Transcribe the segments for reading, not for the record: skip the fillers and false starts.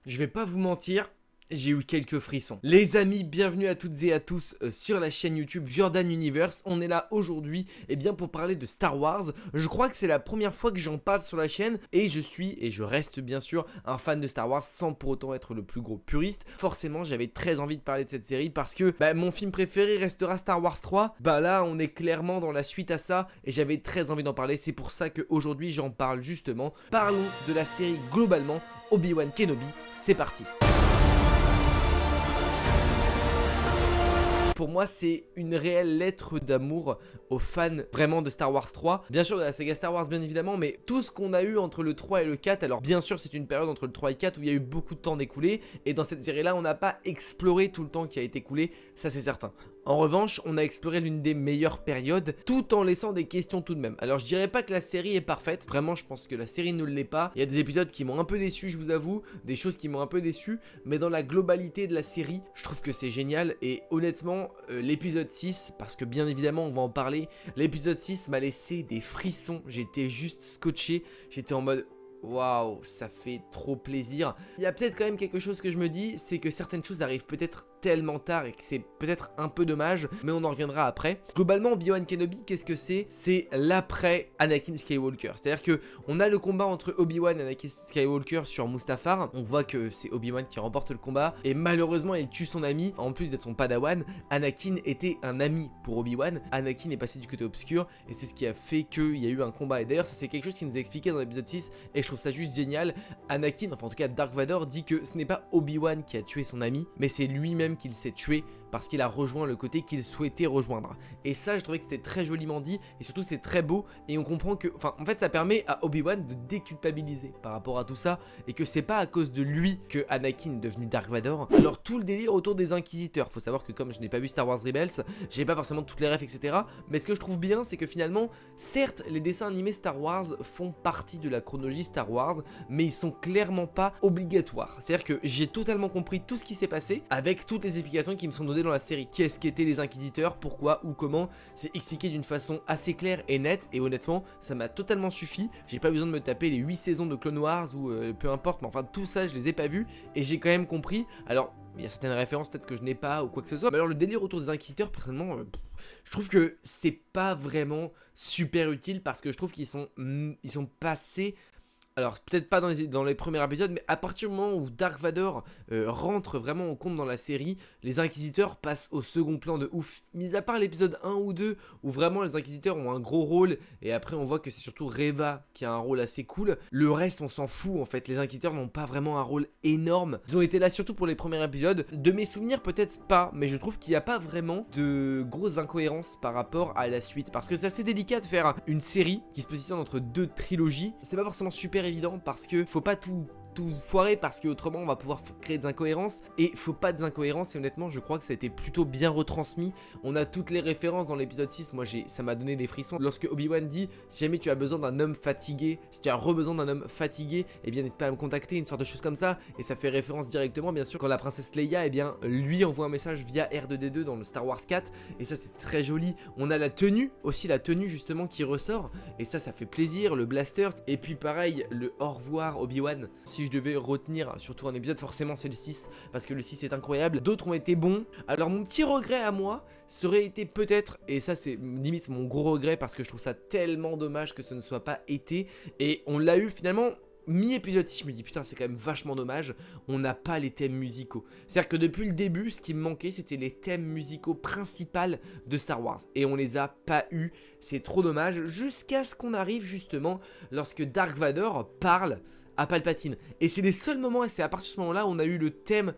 Je vais pas vous mentir, j'ai eu quelques frissons. Les amis, bienvenue à toutes et à tous sur la chaîne YouTube Jordan Universe. On est là aujourd'hui pour parler de Star Wars. Je crois que c'est la première fois que j'en parle sur la chaîne et je reste bien sûr un fan de Star Wars sans pour autant être le plus gros puriste. Forcément, j'avais très envie de parler de cette série parce que mon film préféré restera Star Wars 3. Là, on est clairement dans la suite à ça et j'avais très envie d'en parler. C'est pour ça qu'aujourd'hui, j'en parle justement. Parlons de la série globalement, Obi-Wan Kenobi. C'est parti. Pour moi, c'est une réelle lettre d'amour aux fans vraiment de Star Wars 3. Bien sûr de la saga Star Wars bien évidemment, mais tout ce qu'on a eu entre le 3 et le 4, alors bien sûr c'est une période entre le 3 et 4 où il y a eu beaucoup de temps d'écoulé, et dans cette série là on n'a pas exploré tout le temps qui a été écoulé, ça c'est certain. En revanche, on a exploré l'une des meilleures périodes, tout en laissant des questions tout de même. Alors je dirais pas que la série est parfaite, vraiment je pense que la série ne l'est pas. Il y a des épisodes qui m'ont un peu déçu, je vous avoue, des choses qui m'ont un peu déçu, mais dans la globalité de la série, je trouve que c'est génial. Et honnêtement, l'épisode 6, parce que bien évidemment on va en parler, l'épisode 6 m'a laissé des frissons, j'étais juste scotché, j'étais en mode... Waouh, ça fait trop plaisir. Il y a peut-être quand même quelque chose que je me dis, c'est que certaines choses arrivent peut-être tellement tard et que c'est peut-être un peu dommage, mais on en reviendra après. Globalement, Obi-Wan Kenobi, qu'est-ce que c'est? C'est l'après Anakin Skywalker. C'est-à-dire que on a le combat entre Obi-Wan et Anakin Skywalker sur Mustafar. On voit que c'est Obi-Wan qui remporte le combat et malheureusement il tue son ami. En plus d'être son padawan, Anakin était un ami pour Obi-Wan. Anakin est passé du côté obscur et c'est ce qui a fait qu'il y a eu un combat. Et d'ailleurs, ça c'est quelque chose qui nous a expliqué dans l'épisode 6 et je trouve ça juste génial. Anakin, enfin en tout cas Dark Vador, dit que ce n'est pas Obi-Wan qui a tué son ami, mais c'est lui-même qui s'est tué parce qu'il a rejoint le côté qu'il souhaitait rejoindre. Et ça, je trouvais que c'était très joliment dit, et surtout c'est très beau, et on comprend que, en fait ça permet à Obi-Wan de déculpabiliser par rapport à tout ça, et que c'est pas à cause de lui que Anakin est devenu Dark Vador. Alors tout le délire autour des Inquisiteurs, faut savoir que comme je n'ai pas vu Star Wars Rebels, j'ai pas forcément toutes les refs etc, mais ce que je trouve bien c'est que finalement, certes les dessins animés Star Wars font partie de la chronologie Star Wars, mais ils sont clairement pas obligatoires. C'est à dire que j'ai totalement compris tout ce qui s'est passé, avec toutes les explications qui me sont données dans la série. Qu'est-ce qu'étaient les Inquisiteurs, pourquoi ou comment, c'est expliqué d'une façon assez claire et nette, et honnêtement ça m'a totalement suffi. J'ai pas besoin de me taper les 8 saisons de Clone Wars ou peu importe, mais enfin tout ça je les ai pas vus et j'ai quand même compris. Alors il y a certaines références peut-être que je n'ai pas ou quoi que ce soit, mais alors le délire autour des Inquisiteurs personnellement je trouve que c'est pas vraiment super utile parce que je trouve qu'ils sont passés. Alors peut-être pas dans les premiers épisodes, mais à partir du moment où Dark Vador rentre vraiment en compte dans la série, les Inquisiteurs passent au second plan de ouf. Mis à part l'épisode 1 ou 2, où vraiment les Inquisiteurs ont un gros rôle, et après on voit que c'est surtout Reva qui a un rôle assez cool. Le reste on s'en fout en fait, les Inquisiteurs n'ont pas vraiment un rôle énorme. Ils ont été là surtout pour les premiers épisodes. De mes souvenirs peut-être pas, mais je trouve qu'il n'y a pas vraiment de grosses incohérences par rapport à la suite. Parce que c'est assez délicat de faire une série qui se positionne entre deux trilogies. C'est pas forcément super évident parce que faut pas tout foirer parce que autrement on va pouvoir créer des incohérences et faut pas des incohérences. Et honnêtement je crois que ça a été plutôt bien retransmis. On a toutes les références dans l'épisode 6. Moi ça m'a donné des frissons lorsque Obi-Wan dit si jamais tu as besoin d'un homme fatigué, si tu as besoin d'un homme fatigué, et bien n'hésite pas à me contacter, une sorte de chose comme ça. Et ça fait référence directement bien sûr quand la princesse Leia lui envoie un message via R2D2 dans le Star Wars 4, et ça c'est très joli. On a la tenue aussi, la tenue justement qui ressort, et ça fait plaisir, le blaster. Et puis pareil le au revoir Obi-Wan, si je devais retenir surtout un épisode, forcément c'est le 6 parce que le 6 est incroyable. D'autres ont été bons. Alors mon petit regret à moi serait été peut-être, et ça c'est limite mon gros regret parce que je trouve ça tellement dommage que ce ne soit pas été, et on l'a eu finalement mi-épisode 6, je me dis putain c'est quand même vachement dommage, on n'a pas les thèmes musicaux. C'est-à-dire que depuis le début, ce qui me manquait c'était les thèmes musicaux principaux de Star Wars, et on les a pas eu, c'est trop dommage, jusqu'à ce qu'on arrive justement lorsque Dark Vador parle à Palpatine. Et c'est les seuls moments, et c'est à partir de ce moment-là où on a eu le thème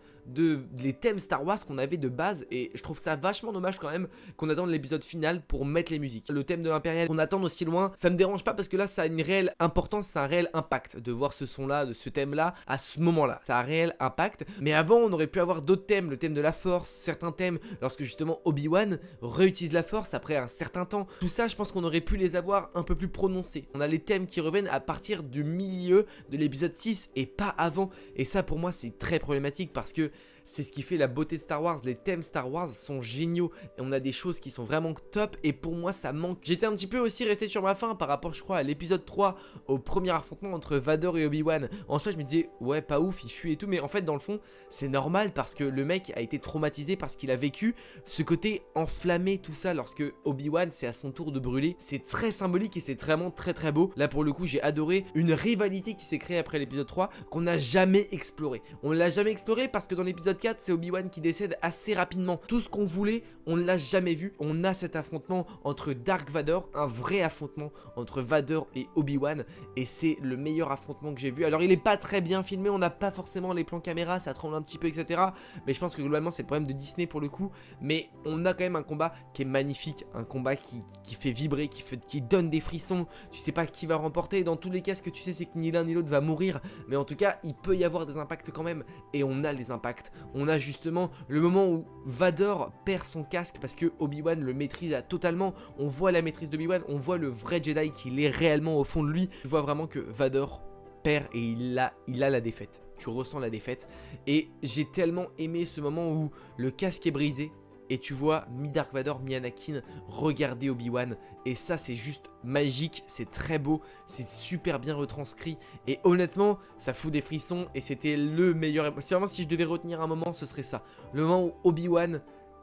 les thèmes Star Wars qu'on avait de base, et je trouve ça vachement dommage quand même qu'on attende l'épisode final pour mettre les musiques. Le thème de l'Impérial, qu'on attende aussi loin, ça me dérange pas parce que là ça a une réelle importance, c'est un réel impact de voir ce son là, de ce thème là, à ce moment là, ça a un réel impact. Mais avant on aurait pu avoir d'autres thèmes, le thème de la force, certains thèmes lorsque justement Obi-Wan réutilise la force après un certain temps. Tout ça je pense qu'on aurait pu les avoir un peu plus prononcés. On a les thèmes qui reviennent à partir du milieu de l'épisode 6 et pas avant, et ça pour moi c'est très problématique parce que c'est ce qui fait la beauté de Star Wars. Les thèmes Star Wars sont géniaux et on a des choses qui sont vraiment top et pour moi ça manque. J'étais un petit peu aussi resté sur ma faim par rapport je crois à l'épisode 3, au premier affrontement entre Vador et Obi-Wan. En soi je me disais ouais pas ouf, il fuit et tout, mais en fait dans le fond c'est normal parce que le mec a été traumatisé parce qu'il a vécu ce côté enflammé, tout ça, lorsque Obi-Wan c'est à son tour de brûler. C'est très symbolique et c'est vraiment très beau. Là pour le coup j'ai adoré une rivalité qui s'est créée après l'épisode 3 qu'on n'a jamais exploré. On l'a jamais exploré parce que dans l'épisode 4 c'est Obi-Wan qui décède assez rapidement. Tout ce qu'on voulait on ne l'a jamais vu. On a cet affrontement entre Dark Vador, un vrai affrontement entre Vador et Obi-Wan et c'est le meilleur affrontement que j'ai vu. Alors il est pas très bien filmé, on n'a pas forcément les plans caméra, ça tremble un petit peu etc. Mais je pense que globalement c'est le problème de Disney pour le coup. Mais on a quand même un combat qui est magnifique, un combat qui fait vibrer, qui donne des frissons. Tu sais pas qui va remporter, dans tous les cas ce que tu sais c'est que ni l'un ni l'autre va mourir. Mais en tout cas il peut y avoir des impacts quand même et on a les impacts. On a justement le moment où Vador perd son casque parce que Obi-Wan le maîtrise totalement. On voit la maîtrise d'Obi-Wan, on voit le vrai Jedi qu'il est réellement au fond de lui. Tu vois vraiment que Vador perd et il a la défaite. Tu ressens la défaite et j'ai tellement aimé ce moment où le casque est brisé et tu vois mi-Dark Vador, mi-Anakin regarder Obi-Wan et ça c'est juste magique, c'est très beau, c'est super bien retranscrit et honnêtement ça fout des frissons et c'était le meilleur. Vraiment si je devais retenir un moment ce serait ça, le moment où Obi-Wan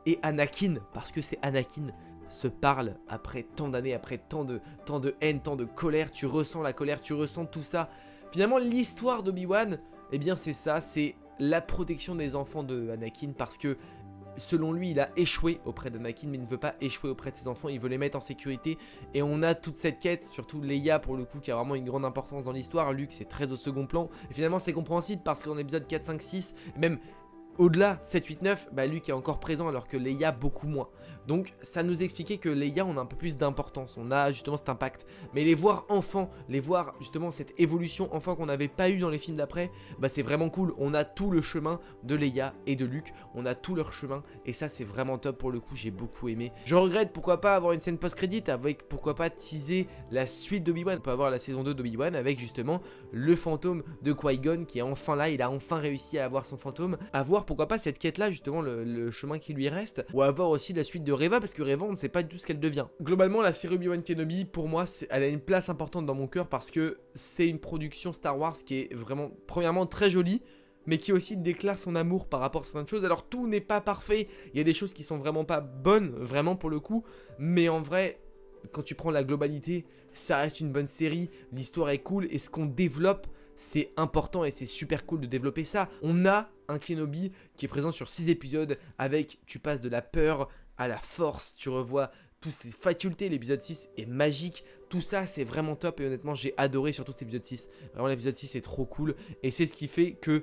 et Anakin, parce que c'est Anakin, se parlent après tant d'années, après tant de haine, tant de colère. Tu ressens la colère, tu ressens tout ça. Finalement l'histoire d'Obi-Wan, eh bien c'est ça, c'est la protection des enfants de Anakin parce que selon lui il a échoué auprès d'Anakin mais il ne veut pas échouer auprès de ses enfants, il veut les mettre en sécurité et on a toute cette quête, surtout Leia pour le coup qui a vraiment une grande importance dans l'histoire. Luke c'est très au second plan et finalement c'est compréhensible parce qu'en épisode 4, 5, 6 même au-delà 7, 8, 9, bah Luke est encore présent alors que Leia beaucoup moins. Donc ça nous expliquait que Leia on a un peu plus d'importance, on a justement cet impact. Mais les voir enfants, les voir justement cette évolution enfant qu'on n'avait pas eu dans les films d'après, bah c'est vraiment cool. On a tout le chemin de Leia et de Luke, on a tout leur chemin et ça c'est vraiment top pour le coup, j'ai beaucoup aimé. Je regrette pourquoi pas avoir une scène post-crédit avec pourquoi pas teaser la suite d'Obi-Wan. On peut avoir la saison 2 d'Obi-Wan avec justement le fantôme de Qui-Gon qui est enfin là, il a enfin réussi à avoir son fantôme. À voir pourquoi pas cette quête là justement le chemin qui lui reste ou avoir aussi la suite de Reva parce que Reva on ne sait pas du tout ce qu'elle devient. Globalement la série Obi-Wan Kenobi pour moi elle a une place importante dans mon cœur parce que c'est une production Star Wars qui est vraiment premièrement très jolie mais qui aussi déclare son amour par rapport à certaines choses. Alors tout n'est pas parfait, il y a des choses qui sont vraiment pas bonnes vraiment pour le coup, mais en vrai quand tu prends la globalité ça reste une bonne série, l'histoire est cool et ce qu'on développe c'est important et c'est super cool de développer ça. On a un Kenobi qui est présent sur 6 épisodes avec, tu passes de la peur à la force, tu revois toutes ses facultés, l'épisode 6 est magique, tout ça c'est vraiment top et honnêtement j'ai adoré surtout cet épisode 6. Vraiment l'épisode 6 est trop cool et c'est ce qui fait que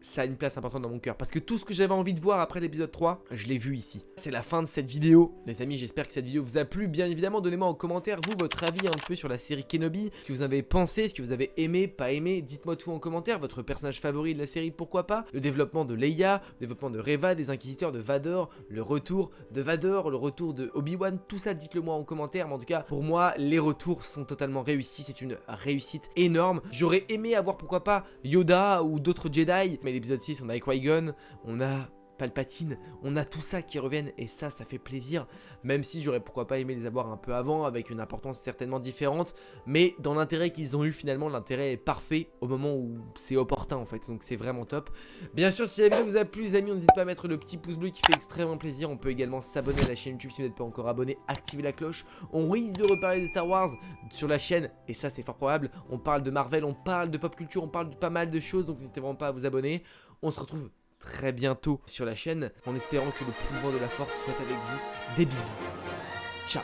ça a une place importante dans mon cœur parce que tout ce que j'avais envie de voir après l'épisode 3, je l'ai vu ici. C'est la fin de cette vidéo, les amis, j'espère que cette vidéo vous a plu. Bien évidemment, donnez-moi en commentaire, vous, votre avis un petit peu sur la série Kenobi, ce que vous avez pensé, ce que vous avez aimé, pas aimé, dites-moi tout en commentaire, votre personnage favori de la série, pourquoi pas, le développement de Leia, le développement de Reva, des Inquisiteurs, de Vador, le retour de Vador, le retour de Obi-Wan, tout ça dites-le moi en commentaire, mais en tout cas, pour moi, les retours sont totalement réussis, c'est une réussite énorme. J'aurais aimé avoir pourquoi pas Yoda ou d'autres Jedi, mais l'épisode 6 on a Qui-Gon, on a Palpatine, on a tout ça qui reviennent et ça fait plaisir, même si j'aurais pourquoi pas aimé les avoir un peu avant avec une importance certainement différente, mais dans l'intérêt qu'ils ont eu finalement, l'intérêt est parfait au moment où c'est opportun en fait, donc c'est vraiment top. Bien sûr si la vidéo vous a plu les amis, n'hésitez pas à mettre le petit pouce bleu qui fait extrêmement plaisir, on peut également s'abonner à la chaîne YouTube si vous n'êtes pas encore abonné, activer la cloche, on risque de reparler de Star Wars sur la chaîne et ça c'est fort probable, on parle de Marvel, on parle de pop culture, on parle de pas mal de choses, donc n'hésitez vraiment pas à vous abonner, on se retrouve très bientôt sur la chaîne en espérant que le pouvoir de la force soit avec vous. Des bisous. Ciao.